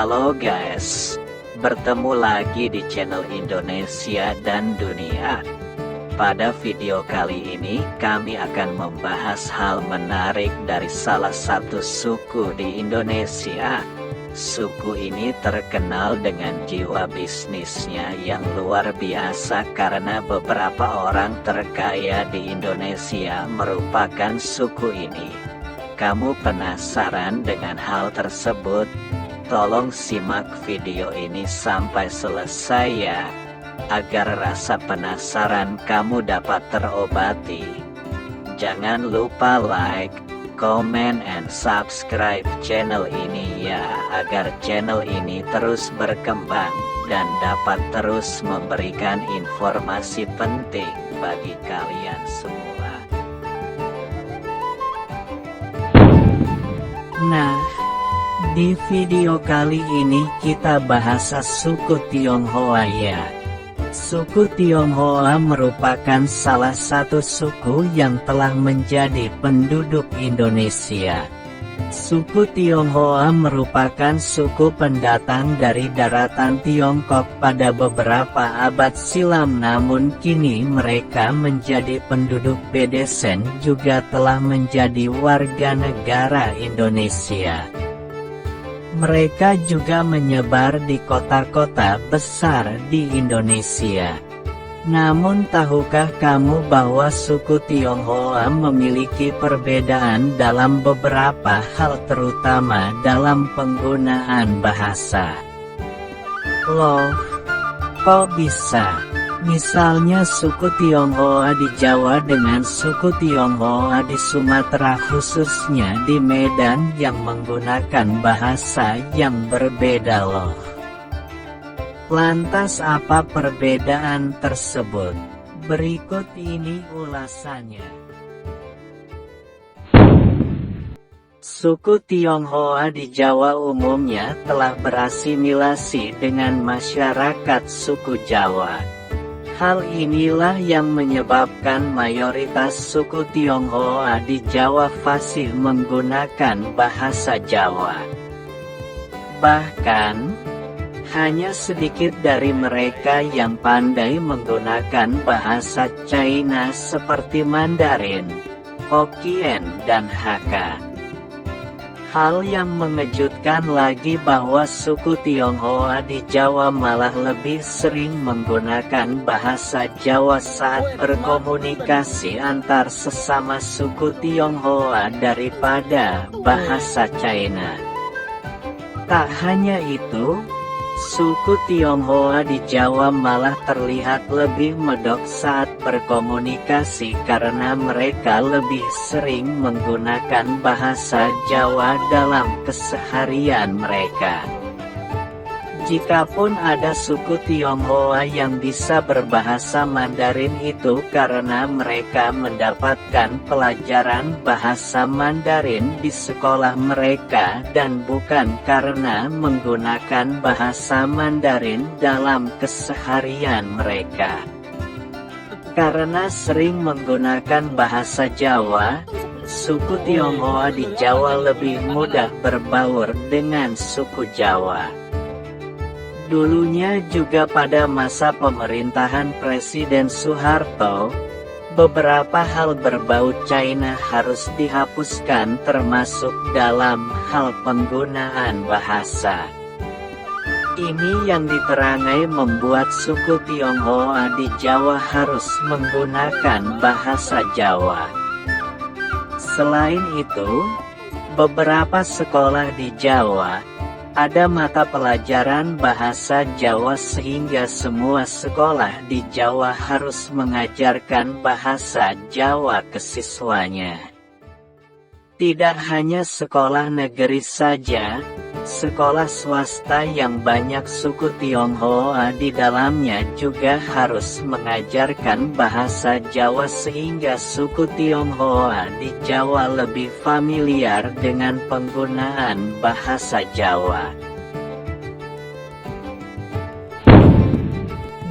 Halo guys, bertemu lagi di channel Indonesia dan Dunia. Pada video kali ini kami akan membahas hal menarik dari salah satu suku di Indonesia. Suku ini terkenal dengan jiwa bisnisnya yang luar biasa karena beberapa orang terkaya di Indonesia merupakan suku ini. Kamu penasaran dengan hal tersebut? Tolong simak video ini sampai selesai ya, agar rasa penasaran kamu dapat terobati. Jangan lupa like, comment, and subscribe channel ini ya, agar channel ini terus berkembang dan dapat terus memberikan informasi penting bagi kalian semua. Nah, di video kali ini kita bahas suku Tionghoa ya. Suku Tionghoa merupakan salah satu suku yang telah menjadi penduduk Indonesia. Suku Tionghoa merupakan suku pendatang dari daratan Tiongkok pada beberapa abad silam, namun kini mereka menjadi penduduk Bedesen juga telah menjadi warga negara Indonesia. Mereka juga menyebar di kota-kota besar di Indonesia. Namun tahukah kamu bahwa suku Tionghoa memiliki perbedaan dalam beberapa hal, terutama dalam penggunaan bahasa? Loh, kok bisa? Misalnya suku Tionghoa di Jawa dengan suku Tionghoa di Sumatera, khususnya di Medan, yang menggunakan bahasa yang berbeda loh. Lantas apa perbedaan tersebut? Berikut ini ulasannya. Suku Tionghoa di Jawa umumnya telah berasimilasi dengan masyarakat suku Jawa. Hal inilah yang menyebabkan mayoritas suku Tionghoa di Jawa fasih menggunakan bahasa Jawa. Bahkan, hanya sedikit dari mereka yang pandai menggunakan bahasa China seperti Mandarin, Hokkien, dan Hakka. Hal yang mengejutkan lagi bahwa suku Tionghoa di Jawa malah lebih sering menggunakan bahasa Jawa saat berkomunikasi antar sesama suku Tionghoa daripada bahasa China. Tak hanya itu, suku Tionghoa di Jawa malah terlihat lebih medok saat berkomunikasi karena mereka lebih sering menggunakan bahasa Jawa dalam keseharian mereka. Jikapun ada suku Tionghoa yang bisa berbahasa Mandarin, itu karena mereka mendapatkan pelajaran bahasa Mandarin di sekolah mereka dan bukan karena menggunakan bahasa Mandarin dalam keseharian mereka. Karena sering menggunakan bahasa Jawa, suku Tionghoa di Jawa lebih mudah berbaur dengan suku Jawa. Dulunya juga pada masa pemerintahan Presiden Soeharto, beberapa hal berbau China harus dihapuskan termasuk dalam hal penggunaan bahasa. Ini yang diterangai membuat suku Tionghoa di Jawa harus menggunakan bahasa Jawa. Selain itu, beberapa sekolah di Jawa ada mata pelajaran bahasa Jawa sehingga semua sekolah di Jawa harus mengajarkan bahasa Jawa ke siswanya. Tidak hanya sekolah negeri saja, sekolah swasta yang banyak suku Tionghoa di dalamnya juga harus mengajarkan bahasa Jawa sehingga suku Tionghoa di Jawa lebih familiar dengan penggunaan bahasa Jawa.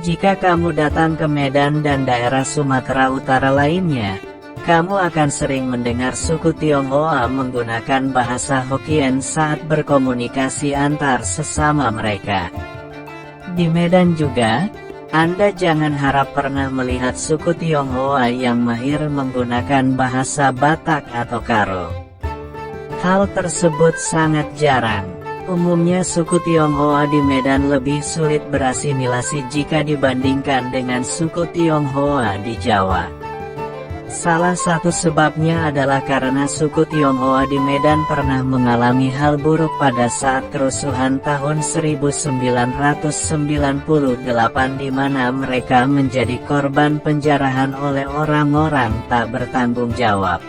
Jika kamu datang ke Medan dan daerah Sumatera Utara lainnya, Kamu akan sering mendengar suku Tionghoa menggunakan bahasa Hokkien saat berkomunikasi antar sesama mereka. Di Medan juga, Anda jangan harap pernah melihat suku Tionghoa yang mahir menggunakan bahasa Batak atau Karo. Hal tersebut sangat jarang. Umumnya suku Tionghoa di Medan lebih sulit berasimilasi jika dibandingkan dengan suku Tionghoa di Jawa. Salah satu sebabnya adalah karena suku Tionghoa di Medan pernah mengalami hal buruk pada saat kerusuhan tahun 1998 di mana mereka menjadi korban penjarahan oleh orang-orang tak bertanggung jawab.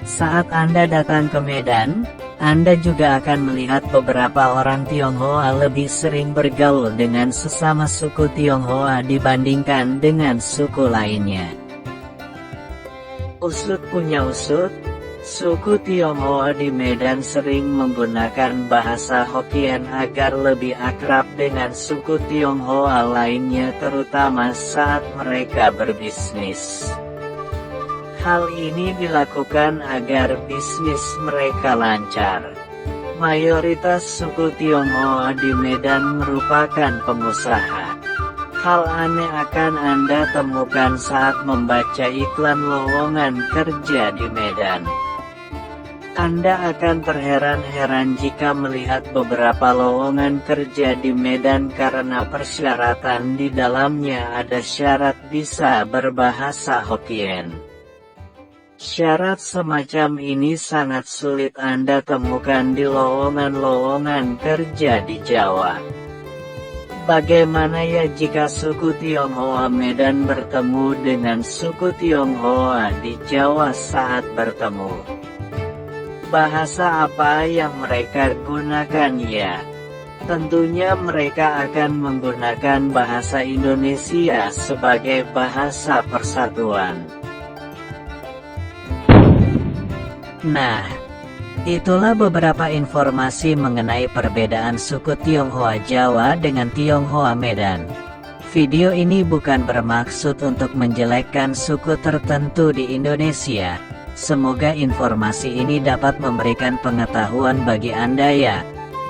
Saat Anda datang ke Medan, Anda juga akan melihat beberapa orang Tionghoa lebih sering bergaul dengan sesama suku Tionghoa dibandingkan dengan suku lainnya. Usut punya usut, suku Tionghoa di Medan sering menggunakan bahasa Hokkien agar lebih akrab dengan suku Tionghoa lainnya terutama saat mereka berbisnis. Hal ini dilakukan agar bisnis mereka lancar. Mayoritas suku Tionghoa di Medan merupakan pengusaha. Hal aneh akan Anda temukan saat membaca iklan lowongan kerja di Medan. Anda akan terheran-heran jika melihat beberapa lowongan kerja di Medan karena persyaratan di dalamnya ada syarat bisa berbahasa Hokkien. Syarat semacam ini sangat sulit Anda temukan di lowongan-lowongan kerja di Jawa. Bagaimana ya jika suku Tionghoa Medan bertemu dengan suku Tionghoa di Jawa saat bertemu? Bahasa apa yang mereka gunakan ya? Tentunya mereka akan menggunakan bahasa Indonesia sebagai bahasa persatuan. Nah, itulah beberapa informasi mengenai perbedaan suku Tionghoa Jawa dengan Tionghoa Medan. Video ini bukan bermaksud untuk menjelekkan suku tertentu di Indonesia. Semoga informasi ini dapat memberikan pengetahuan bagi Anda ya,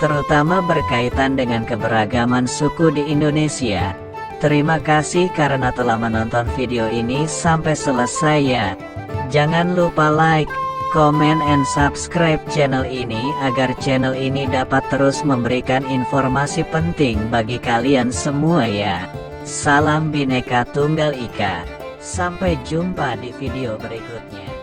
terutama berkaitan dengan keberagaman suku di Indonesia. Terima kasih karena telah menonton video ini sampai selesai ya. Jangan lupa like, komen and subscribe channel ini agar channel ini dapat terus memberikan informasi penting bagi kalian semua ya. Salam Bhinneka Tunggal Ika. Sampai jumpa di video berikutnya.